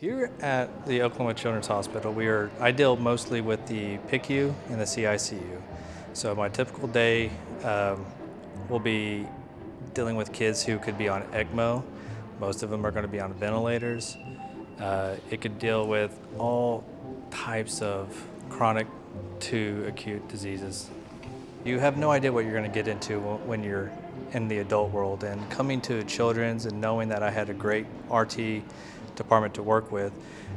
Here at the Oklahoma Children's Hospital, I deal mostly with the PICU and the CICU. So my typical day will be dealing with kids who could be on ECMO. Most of them are going to be on ventilators. It could deal with all types of chronic to acute diseases. You have no idea what you're going to get into when you're in the adult world, and coming to children's and knowing that I had a great RT department to work with,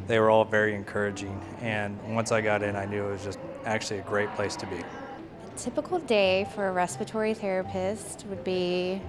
they were all very encouraging, and once I got in, I knew it was just actually a great place to be. A typical day for a respiratory therapist would be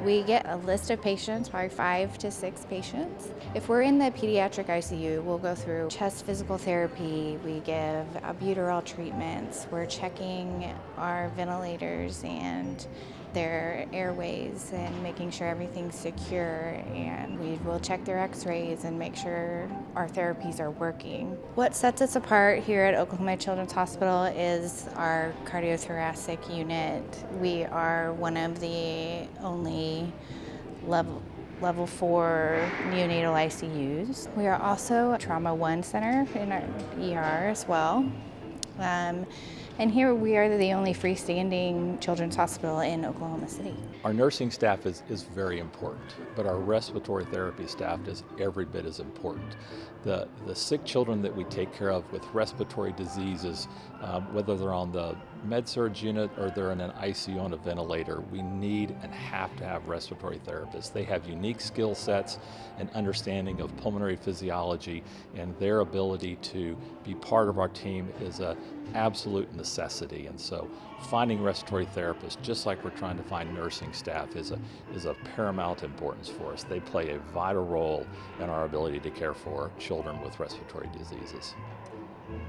we get a list of patients, probably 5 to 6 patients. If we're in the pediatric ICU, we'll go through chest physical therapy, we give albuterol treatments, we're checking our ventilators and their airways and making sure everything's secure, and we will check their x-rays and make sure our therapies are working. What sets us apart here at Oklahoma Children's Hospital is our cardiothoracic unit. We are one of the only level 4 neonatal ICUs. We are also a Trauma 1 center in our ER as well. And here we are the only freestanding children's hospital in Oklahoma City. Our nursing staff is very important, but our respiratory therapy staff is every bit as important. The sick children that we take care of with respiratory diseases, whether they're on the med-surg unit or they're in an ICU on a ventilator, we need and have to have respiratory therapists. They have unique skill sets and understanding of pulmonary physiology, and their ability to be part of our team is an absolute necessity. And so finding respiratory therapists, just like we're trying to find nursing staff, is a paramount importance for us. They play a vital role in our ability to care for children with respiratory diseases.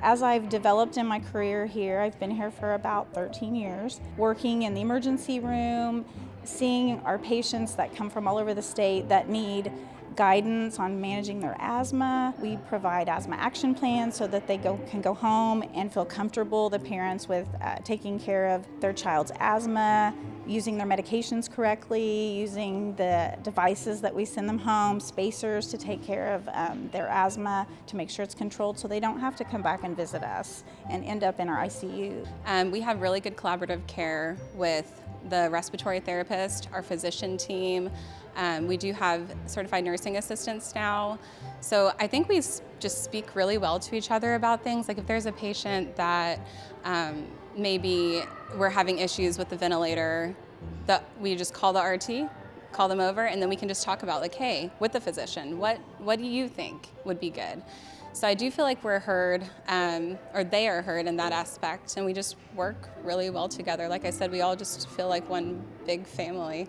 As I've developed in my career here, I've been here for about 13 years, working in the emergency room, seeing our patients that come from all over the state that need guidance on managing their asthma. We provide asthma action plans so that they can go home and feel comfortable, the parents, with taking care of their child's asthma, using their medications correctly, using the devices that we send them home, spacers to take care of their asthma, to make sure it's controlled so they don't have to come back and visit us and end up in our ICU. We have really good collaborative care with the respiratory therapist, our physician team. We do have certified nursing assistants now. So I think we just speak really well to each other about things. Like if there's a patient that maybe we're having issues with the ventilator, that we just call the RT, call them over, and then we can just talk about, like, hey, with the physician, what do you think would be good? So I do feel like we're heard, or they are heard in that aspect, and we just work really well together. Like I said, we all just feel like one big family.